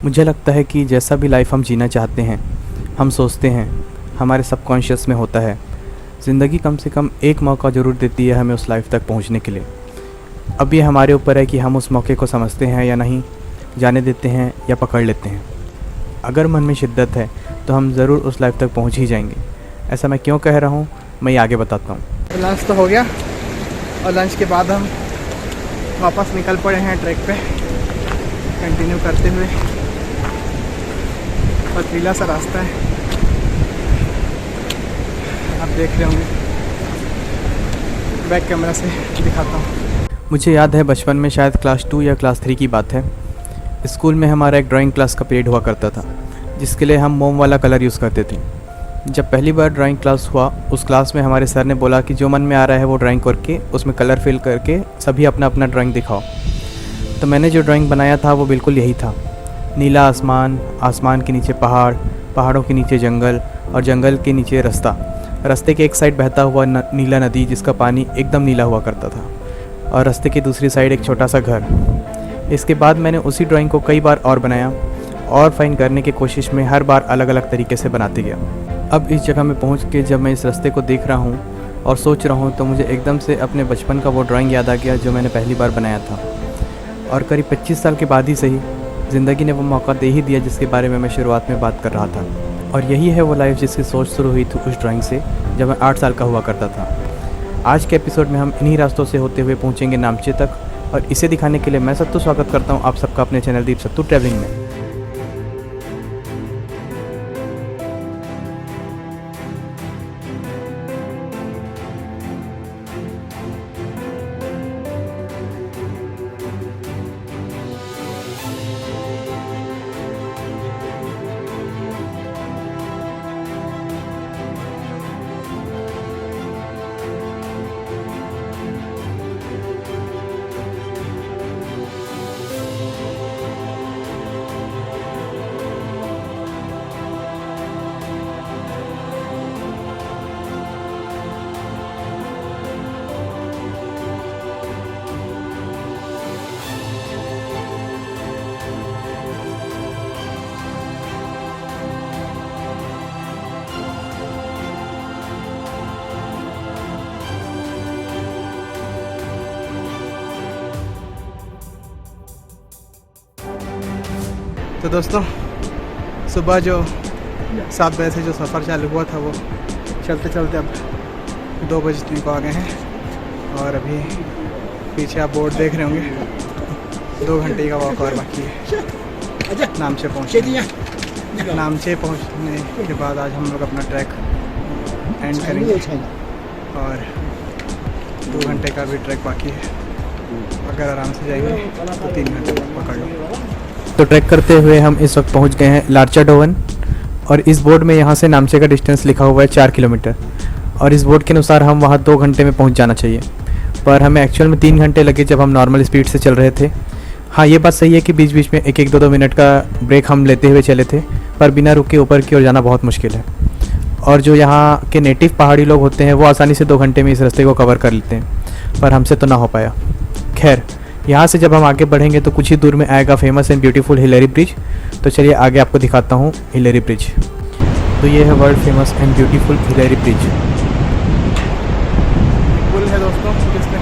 मुझे लगता है कि जैसा भी लाइफ हम जीना चाहते हैं, हम सोचते हैं, हमारे सबकॉन्शियस में होता है। ज़िंदगी कम से कम एक मौका ज़रूर देती है हमें उस लाइफ तक पहुंचने के लिए। अब ये हमारे ऊपर है कि हम उस मौके को समझते हैं या नहीं, जाने देते हैं या पकड़ लेते हैं। अगर मन में शिद्दत है तो हम ज़रूर उस लाइफ तक पहुँच ही जाएंगे। ऐसा मैं क्यों कह रहा हूँ, मैं ये आगे बताता हूँ। लंच तो हो गया और लंच के बाद हम वापस निकल पड़े हैं ट्रैक पे कंटिन्यू करते हुए। पथरीला सा रास्ता है, आप देख रहे होंगे। बैक कैमरा से दिखाता हूँ। मुझे याद है बचपन में, शायद क्लास 2 या क्लास 3 की बात है, स्कूल में हमारा एक ड्राइंग क्लास का पीरियड हुआ करता था, जिसके लिए हम मोम वाला कलर यूज़ करते थे। जब पहली बार ड्राइंग क्लास हुआ, उस क्लास में हमारे सर ने बोला कि जो मन में आ रहा है वो ड्राइंग करके उसमें कलर फिल करके सभी अपना अपना ड्राइंग दिखाओ। तो मैंने जो ड्राइंग बनाया था वो बिल्कुल यही था। नीला आसमान, आसमान के नीचे पहाड़, पहाड़ों के नीचे जंगल और जंगल के नीचे रास्ता। रास्ते के एक साइड बहता हुआ नीला नदी जिसका पानी एकदम नीला हुआ करता था, और रास्ते की दूसरी साइड एक छोटा सा घर। इसके बाद मैंने उसी ड्राइंग को कई बार और बनाया और फाइन करने की कोशिश में हर बार अलग अलग तरीके से बनाते गया। अब इस जगह में पहुंच के जब मैं इस रास्ते को देख रहा हूं और सोच रहा हूं तो मुझे एकदम से अपने बचपन का वो ड्राइंग याद आ गया जो मैंने पहली बार बनाया था। और करीब 25 साल के बाद ही सही, ज़िंदगी ने वो मौका दे ही दिया जिसके बारे में मैं शुरुआत में बात कर रहा था। और यही है वो लाइफ जिसकी सोच शुरू हुई थी उस ड्राइंग से, जब मैं 8 साल का हुआ करता था। आज के एपिसोड में हम इन्हीं रास्तों से होते हुए पहुँचेंगे नामचे तक, और इसे दिखाने के लिए मैं सत्तू स्वागत करता हूँ आप सबका अपने चैनल दीप सत्तू ट्रैवलिंग में। तो दोस्तों, सुबह जो 7 बजे से जो सफ़र चालू हुआ था वो चलते चलते अब 2 बजने को आ गए हैं। और अभी पीछे आप बोर्ड देख रहे होंगे, 2 घंटे का वॉक और बाकी है नामचे पहुँचने। नामचे पहुँचने के बाद आज हम लोग अपना ट्रैक एंड करेंगे और 2 घंटे का भी ट्रैक बाकी है। अगर आराम से जाएंगे तो 3 घंटे पकड़ लो। तो ट्रैक करते हुए हम इस वक्त पहुंच गए हैं लार्चा डोवन, और इस बोर्ड में यहाँ से नामचे का डिस्टेंस लिखा हुआ है 4 किलोमीटर, और इस बोर्ड के अनुसार हम वहाँ 2 घंटे में पहुँच जाना चाहिए, पर हमें एक्चुअल में 3 घंटे लगे जब हम नॉर्मल स्पीड से चल रहे थे। हाँ, ये बात सही है कि बीच बीच में 1-1, 2-2 मिनट का ब्रेक हम लेते हुए चले थे, पर बिना रुके ऊपर की ओर जाना बहुत मुश्किल है। और जो यहाँ के नेटिव पहाड़ी लोग होते हैं वो आसानी से 2 घंटे में इस रास्ते को कवर कर लेते हैं, पर हमसे तो ना हो पाया। खैर, यहाँ से जब हम आगे बढ़ेंगे तो कुछ ही दूर में आएगा famous and beautiful Hillary bridge. तो चलिए आगे आपको दिखाता हूँ हिलेरी ब्रिज। तो ये है world famous and beautiful Hillary bridge. पुल है दोस्तों, जिसमें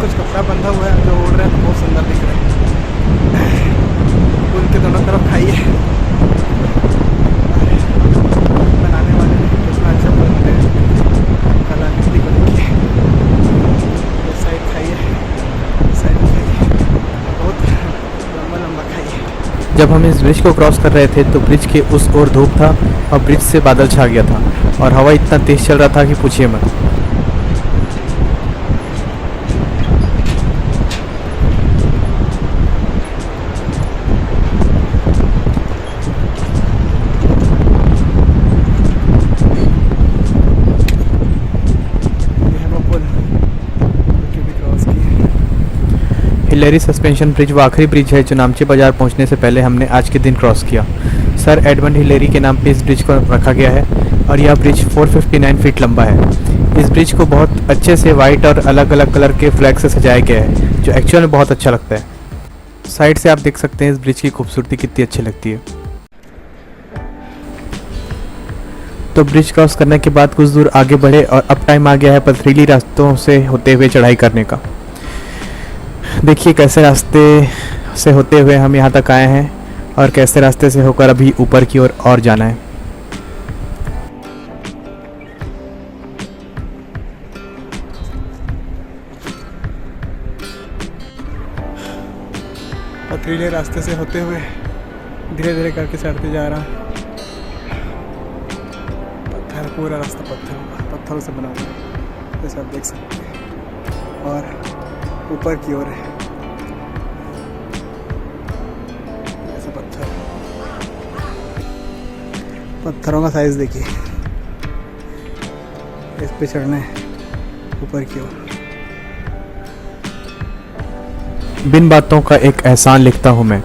कुछ कपड़ा बंधा हुआ है जो उड़ रहा है, तो बहुत सुंदर दिख रहा है। पुल के दोनों तरफ खाई है। बनाने वाले ने कितना अच्छा पुल कलाकृति बनी है। इस साइड खाई है, बहुत लंबा लंबा खाई है। जब हम इस ब्रिज को क्रॉस कर रहे थे तो ब्रिज के उस ओर धूप था और ब्रिज से बादल छा गया था, और हवा इतना तेज चल रहा था कि पूछिए मत। हिलेरी सस्पेंशन ब्रिज वो आखिरी ब्रिज है जो नामचे बाजार पहुंचने से पहले हमने आज के दिन क्रॉस किया। सर एडमंड हिलेरी के नाम पे इस ब्रिज को रखा गया है, और यह ब्रिज 459 फीट लंबा है। इस ब्रिज को बहुत अच्छे से वाइट और अलग अलग कलर के फ्लैग से सजाया गया है, जो एक्चुअल में बहुत अच्छा लगता है। साइड से आप देख सकते हैं इस ब्रिज की खूबसूरती कितनी अच्छी लगती है। तो ब्रिज क्रॉस करने के बाद कुछ दूर आगे बढ़े और अब टाइम आ गया है पथरीली रास्तों से होते हुए चढ़ाई करने का। देखिए कैसे रास्ते से होते हुए हम यहाँ तक आए हैं और कैसे रास्ते से होकर अभी ऊपर की ओर और जाना है। पथरीले रास्ते से होते हुए धीरे धीरे करके चढ़ते जा रहा हूँ। पत्थर, पूरा रास्ता पत्थरों से बना हुआ है, जैसे आप देख सकते हैं, और ऊपर की ओर है ऐसा पत्थर। पत्थरों का साइज देखिए, इस पे चढ़ना है ऊपर की ओर। बिन बातों का एक एहसान लिखता हूँ मैं,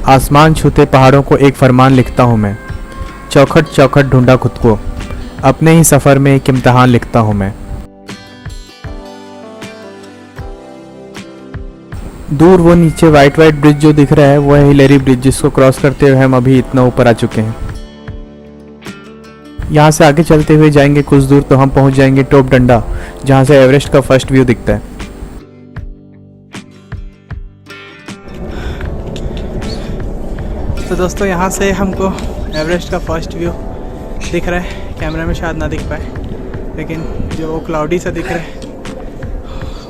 आसमान छूते पहाड़ों को एक फरमान लिखता हूँ मैं। चौखट चौखट ढूंढा खुद को, अपने ही सफ़र में एक इम्तिहान लिखता हूँ मैं। दूर वो नीचे वाइट ब्रिज जो दिख रहा है वो है हिलेरी ब्रिज, जिसको क्रॉस करते हुए हम अभी इतना ऊपर आ चुके हैं। यहाँ से आगे चलते हुए जाएंगे कुछ दूर तो हम पहुँच जाएंगे टॉप डंडा, जहाँ से एवरेस्ट का फर्स्ट व्यू दिखता है। तो दोस्तों यहाँ से हमको एवरेस्ट का फर्स्ट व्यू दिख रहा है। कैमरा में शायद ना दिख पाए, लेकिन जो वो क्लाउडी सा दिख रहा है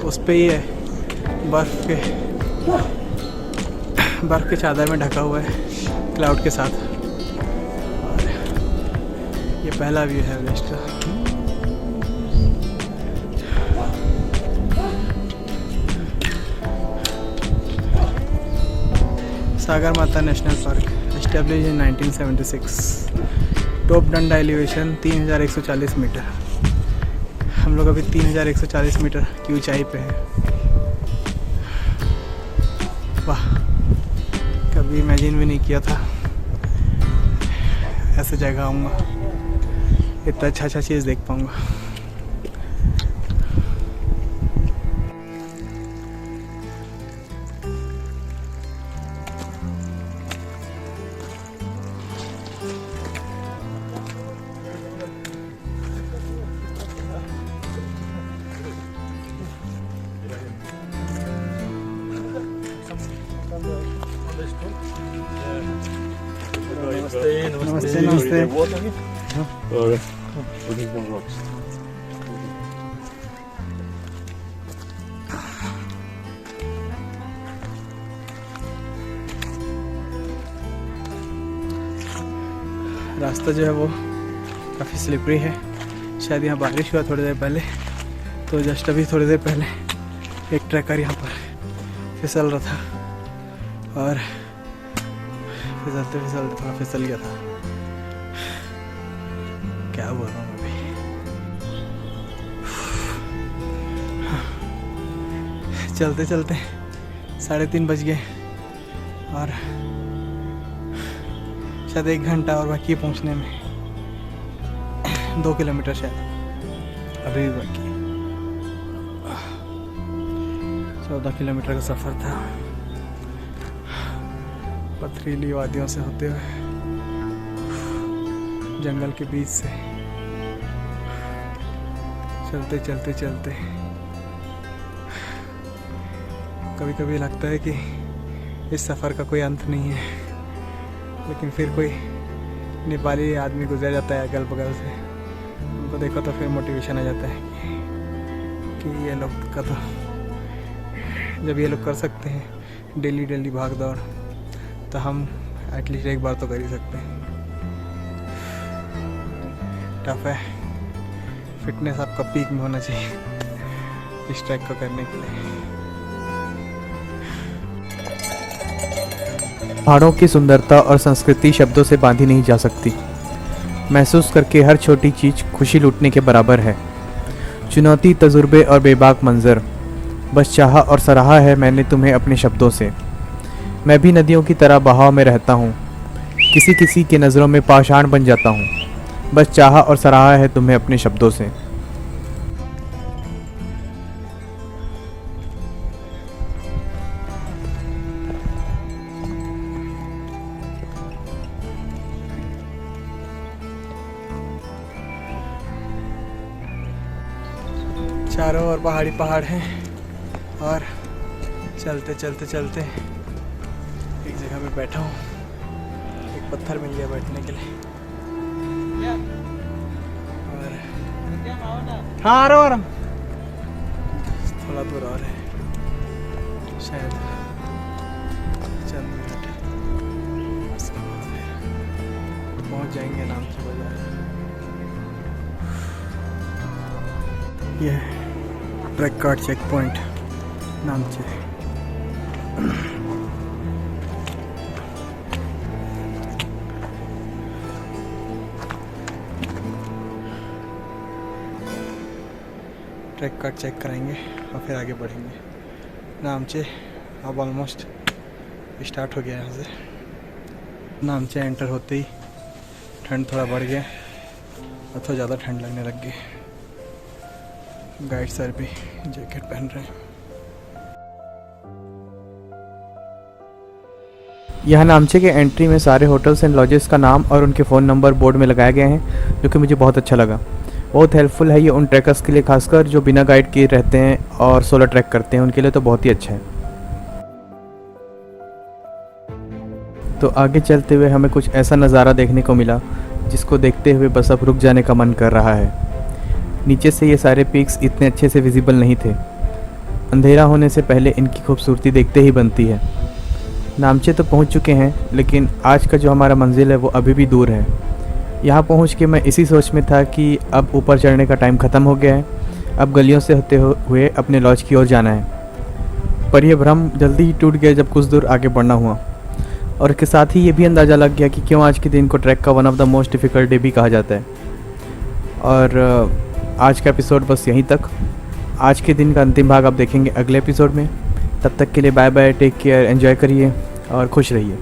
उस पे ही है, बर्फ़ के चादर में ढका हुआ है क्लाउड के साथ। और ये पहला व्यू है एवरेस्ट का। सागर माता national park, establish in 1976। Top डंडा एलिवेशन 3140 मीटर। हम लोग अभी 3140 मीटर की ऊंचाई पे हैं। वाह, कभी इमेजिन भी नहीं किया था ऐसे जगह आऊँगा, इतना अच्छा चीज़ देख पाऊँगा। नमस्ते नमस्ते। रास्ता जो है वो काफ़ी स्लिपरी है। शायद यहाँ बारिश हुआ थोड़ी देर पहले, तो जस्ट अभी थोड़ी देर पहले एक ट्रैकर यहाँ पर फिसल रहा था और फिसलते फिसलते थोड़ा फिसल गया था। क्या बोल रहा हूँ अभी। चलते चलते 3:30 बज गए और शायद 1 घंटा और बाकी है पहुँचने में। 2 किलोमीटर शायद अभी भी बाकी है। 14 किलोमीटर का सफ़र था पथरीली वादियों से होते हुए, जंगल के बीच से चलते चलते चलते। कभी कभी लगता है कि इस सफ़र का कोई अंत नहीं है, लेकिन फिर कोई नेपाली आदमी गुजर जाता है अगल बगल से, उनको देखो तो फिर मोटिवेशन आ जाता है कि ये लोग का तो, जब ये लोग कर सकते हैं डेली भाग दौड़, तो हम एटलीस्ट एक बार तो कर ही सकते हैं। टफ है, फिटनेस आपका पीक में होना चाहिए इस ट्रैक को करने के लिए। पहाड़ों की सुंदरता और संस्कृति शब्दों से बांधी नहीं जा सकती। महसूस करके हर छोटी चीज़ खुशी लूटने के बराबर है। चुनौती, तजुर्बे और बेबाक मंजर, बस चाहा और सराहा है मैंने तुम्हें अपने शब्दों से। मैं भी नदियों की तरह बहाव में रहता हूँ, किसी किसी की नज़रों में पाषाण बन जाता हूँ, बस चाहा और सराहा है तुम्हें अपने शब्दों से। चारों ओर पहाड़ी पहाड़ हैं और चलते चलते चलते एक जगह पे बैठा हूँ। एक पत्थर मिल गया बैठने के लिए और हाँ आ रहा हूँ। थोड़ा दूर और है, शायद चंद मिनट उसके बाद फिर पहुँच जाएंगे नामची बाजार। यह ट्रैक कार्ड चेक पॉइंट नामची। ट्रैक कार्ड चेक कराएंगे और फिर आगे बढ़ेंगे। नामचे अब ऑलमोस्ट स्टार्ट हो गया यहाँ से। नामचे एंटर होते ही ठंड थोड़ा बढ़ गया और थोड़ा ज़्यादा ठंड लगने लग गई। गाइड सर भी जैकेट पहन रहे हैं। यहाँ नामचे के एंट्री में सारे होटल्स एंड लॉजेस का नाम और उनके फ़ोन नंबर बोर्ड में लगाए गए हैं, जो कि मुझे बहुत अच्छा लगा। बहुत हेल्पफुल है ये उन ट्रैकर्स के लिए, खासकर जो बिना गाइड के रहते हैं और सोलो ट्रैक करते हैं, उनके लिए तो बहुत ही अच्छा है। तो आगे चलते हुए हमें कुछ ऐसा नज़ारा देखने को मिला जिसको देखते हुए बस अब रुक जाने का मन कर रहा है। नीचे से ये सारे पीक्स इतने अच्छे से विजिबल नहीं थे। अंधेरा होने से पहले इनकी खूबसूरती देखते ही बनती है। नामचे तो पहुंच चुके हैं, लेकिन आज का जो हमारा मंजिल है वो अभी भी दूर है। यहाँ पहुँच के मैं इसी सोच में था कि अब ऊपर चढ़ने का टाइम ख़त्म हो गया है, अब गलियों से होते हुए अपने लॉज की ओर जाना है। पर यह भ्रम जल्दी ही टूट गया जब कुछ दूर आगे बढ़ना हुआ, और इसके साथ ही ये भी अंदाज़ा लग गया कि क्यों आज के दिन को ट्रैक का one of the most difficult day भी कहा जाता है। और आज का एपिसोड बस यहीं तक। आज के दिन का अंतिम भाग आप देखेंगे अगले एपिसोड में। तब तक के लिए bye bye, take care, enjoy करिए और खुश रहिए।